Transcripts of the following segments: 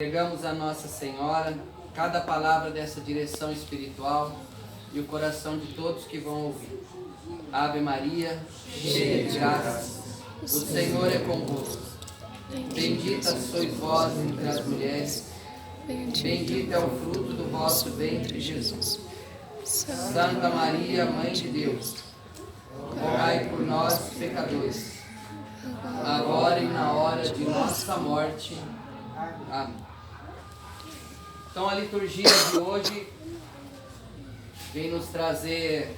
Entregamos a Nossa Senhora cada palavra dessa direção espiritual e o coração de todos que vão ouvir. Ave Maria, cheia de graça, o Senhor é convosco. Bendita sois vós entre as mulheres, bendito é o fruto do vosso ventre, Jesus. Santa Maria, Mãe de Deus, rogai por nós, pecadores, agora e na hora de nossa morte. Amém. Então a liturgia de hoje vem nos trazer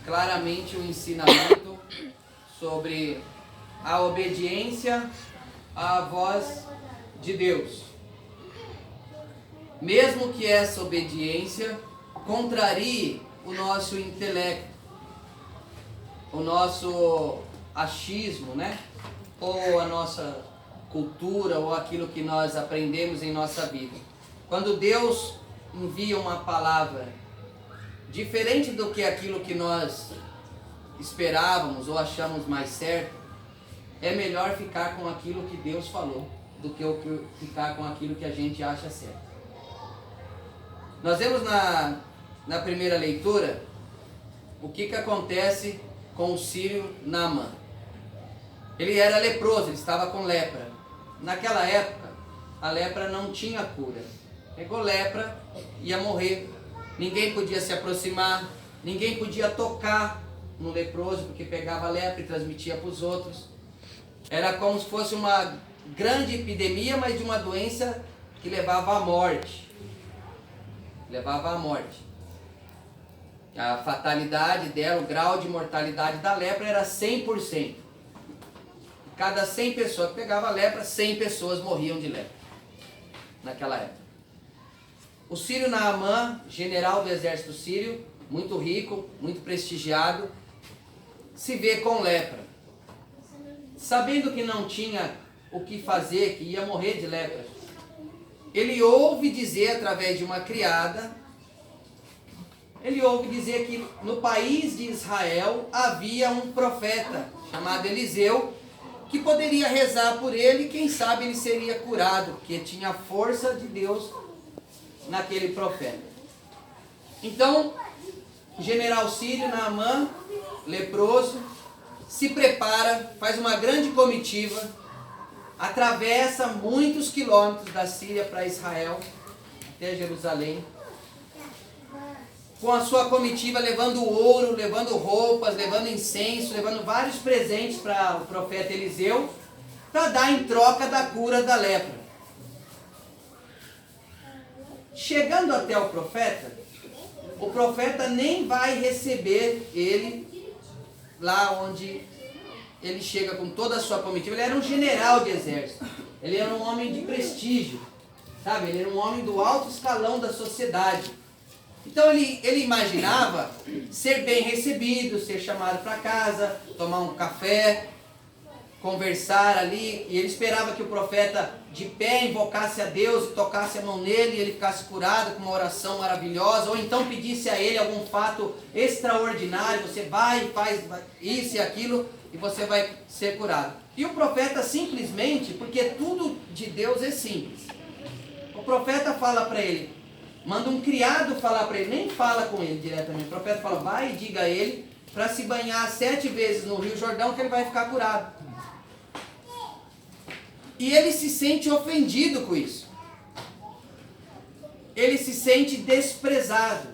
claramente um ensinamento sobre a obediência à voz de Deus. Mesmo que essa obediência contrarie o nosso intelecto, o nosso achismo, né? Ou a nossa cultura, ou aquilo que nós aprendemos em nossa vida. Quando Deus envia uma palavra diferente do que aquilo que nós esperávamos ou achamos mais certo, é melhor ficar com aquilo que Deus falou do que ficar com aquilo que a gente acha certo. Nós vemos na primeira leitura o que acontece com o sírio Naamã. Ele era leproso, ele estava com lepra. Naquela época, a lepra não tinha cura. Pegou lepra, ia morrer. Ninguém podia se aproximar, ninguém podia tocar no leproso, porque pegava lepra e transmitia para os outros. Era como se fosse uma grande epidemia, mas de uma doença que levava à morte. Levava à morte. A fatalidade dela, o grau de mortalidade da lepra era 100%. Cada 100 pessoas que pegavam lepra, 100 pessoas morriam de lepra naquela época. O sírio Naamã, general do exército sírio, muito rico, muito prestigiado, se vê com lepra. Sabendo que não tinha o que fazer, que ia morrer de lepra, ele ouve dizer através de uma criada, ele ouve dizer que no país de Israel havia um profeta chamado Eliseu, que poderia rezar por ele e quem sabe ele seria curado, porque tinha a força de Deus naquele profeta. Então, o general sírio Naamã, leproso, se prepara, faz uma grande comitiva, atravessa muitos quilômetros da Síria para Israel, até Jerusalém, com a sua comitiva, levando ouro, levando roupas, levando incenso, levando vários presentes para o profeta Eliseu, para dar em troca da cura da lepra. Chegando até o profeta nem vai receber ele lá onde ele chega com toda a sua comitiva. Ele era um general de exército, ele era um homem de prestígio, sabe? Ele era um homem do alto escalão da sociedade. Então ele imaginava ser bem recebido, ser chamado para casa, tomar um café, conversar ali, e ele esperava que o profeta de pé invocasse a Deus e tocasse a mão nele e ele ficasse curado com uma oração maravilhosa, ou então pedisse a ele algum fato extraordinário, você vai e faz isso e aquilo e você vai ser curado. E o profeta simplesmente, porque tudo de Deus é simples, o profeta fala para ele, manda um criado falar para ele, nem fala com ele diretamente. O profeta fala, vai e diga a ele para se banhar 7 vezes no Rio Jordão que ele vai ficar curado. E ele se sente ofendido com isso. Ele se sente desprezado.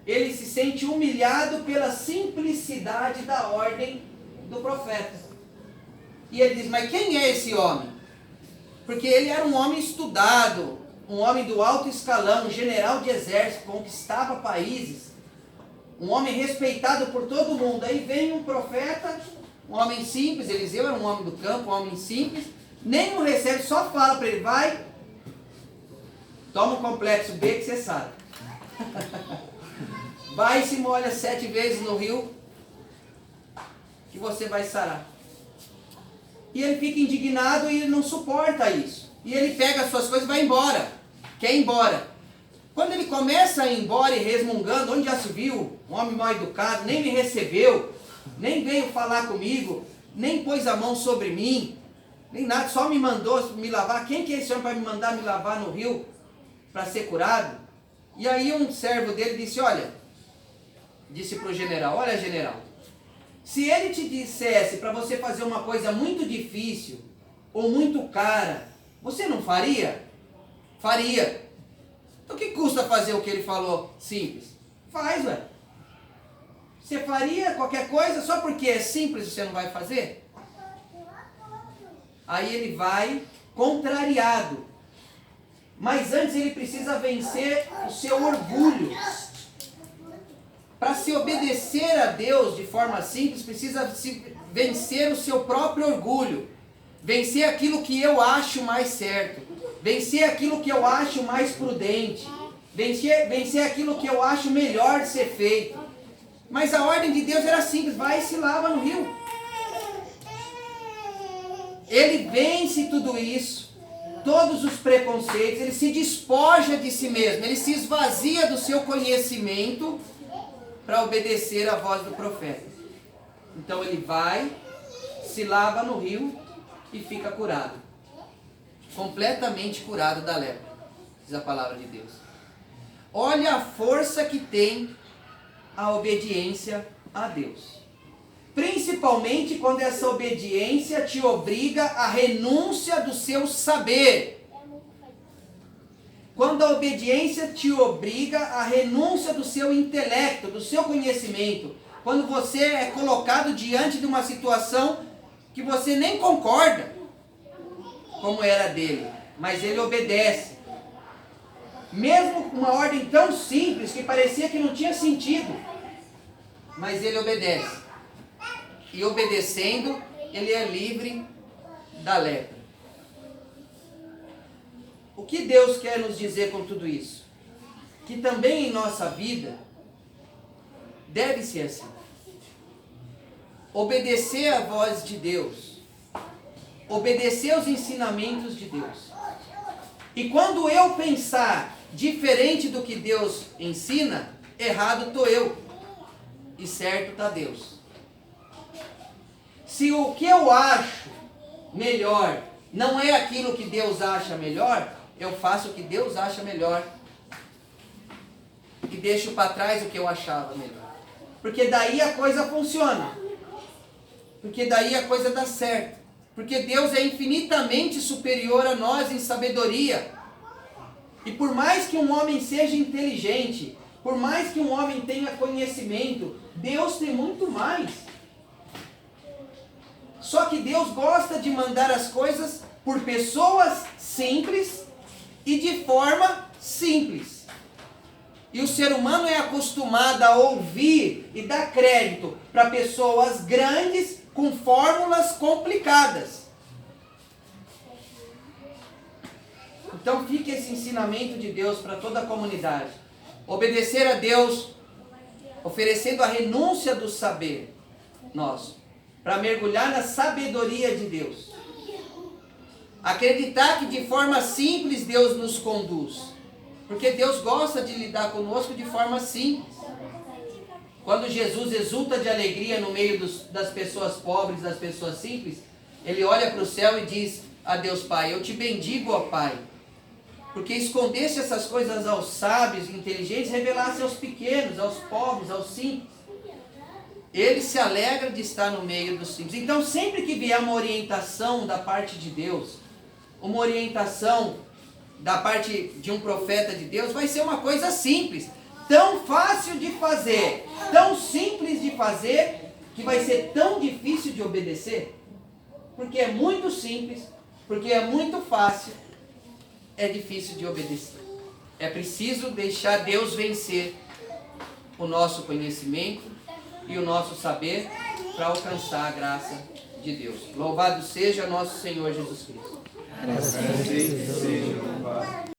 Ele se sente humilhado pela simplicidade da ordem do profeta. E ele diz, mas quem é esse homem? Porque ele era um homem estudado, um homem do alto escalão, um general de exército, conquistava países, um homem respeitado por todo mundo. Aí vem um profeta, um homem simples, Eliseu era um homem do campo, um homem simples, nem o recebe, só fala para ele, vai, toma um complexo B que você sabe. Vai e se molha 7 vezes no rio, que você vai sarar. E ele fica indignado e ele não suporta isso. E ele pega as suas coisas e vai embora. Quer ir embora. Quando ele começa a ir embora e resmungando, onde já se viu um homem mal educado, nem me recebeu, nem veio falar comigo, nem pôs a mão sobre mim, Nem nada, só me mandou me lavar. Quem que é esse homem para me mandar me lavar no rio para ser curado? E aí um servo dele disse, disse para o general, olha general, se ele te dissesse para você fazer uma coisa muito difícil ou muito cara, você não faria? Faria. Então o que custa fazer o que ele falou simples? Faz, ué. Você faria qualquer coisa só porque é simples você não vai fazer? Aí ele vai contrariado. Mas antes ele precisa vencer o seu orgulho. Para se obedecer a Deus de forma simples, precisa vencer o seu próprio orgulho. Vencer aquilo que eu acho mais certo. Vencer aquilo que eu acho mais prudente. Vencer aquilo que eu acho melhor de ser feito. Mas a ordem de Deus era simples, vai e se lava no rio. Ele vence tudo isso, todos os preconceitos, ele se despoja de si mesmo, ele se esvazia do seu conhecimento para obedecer à voz do profeta. Então ele vai, se lava no rio e fica curado. Completamente curado da lepra, diz a palavra de Deus. Olha a força que tem a obediência a Deus. Principalmente quando essa obediência te obriga à renúncia do seu saber. Quando a obediência te obriga à renúncia do seu intelecto, do seu conhecimento. Quando você é colocado diante de uma situação que você nem concorda, como era dele, mas ele obedece. Mesmo com uma ordem tão simples que parecia que não tinha sentido, mas ele obedece. E obedecendo, ele é livre da lepra. O que Deus quer nos dizer com tudo isso? Que também em nossa vida deve ser assim. Obedecer à voz de Deus. Obedecer aos ensinamentos de Deus. E quando eu pensar diferente do que Deus ensina, errado estou eu. E certo está Deus. Se o que eu acho melhor não é aquilo que Deus acha melhor, eu faço o que Deus acha melhor. E deixo para trás o que eu achava melhor. Porque daí a coisa funciona. Porque daí a coisa dá certo. Porque Deus é infinitamente superior a nós em sabedoria. E por mais que um homem seja inteligente, por mais que um homem tenha conhecimento, Deus tem muito mais. Só que Deus gosta de mandar as coisas por pessoas simples e de forma simples. E o ser humano é acostumado a ouvir e dar crédito para pessoas grandes com fórmulas complicadas. Então fica esse ensinamento de Deus para toda a comunidade. Obedecer a Deus, oferecendo a renúncia do saber nosso, para mergulhar na sabedoria de Deus. Acreditar que de forma simples Deus nos conduz. Porque Deus gosta de lidar conosco de forma simples. Quando Jesus exulta de alegria no meio das pessoas pobres, das pessoas simples, ele olha para o céu e diz a Deus Pai, eu te bendigo, ó Pai, porque escondeste essas coisas aos sábios e inteligentes, revelaste aos pequenos, aos pobres, aos simples. Ele se alegra de estar no meio dos simples. Então, sempre que vier uma orientação da parte de Deus, uma orientação da parte de um profeta de Deus, vai ser uma coisa simples, tão fácil de fazer, tão simples de fazer, que vai ser tão difícil de obedecer, porque é muito simples, porque é muito fácil, é difícil de obedecer. É preciso deixar Deus vencer o nosso conhecimento e o nosso saber para alcançar a graça de Deus. Louvado seja nosso Senhor Jesus Cristo. Assim seja louvado.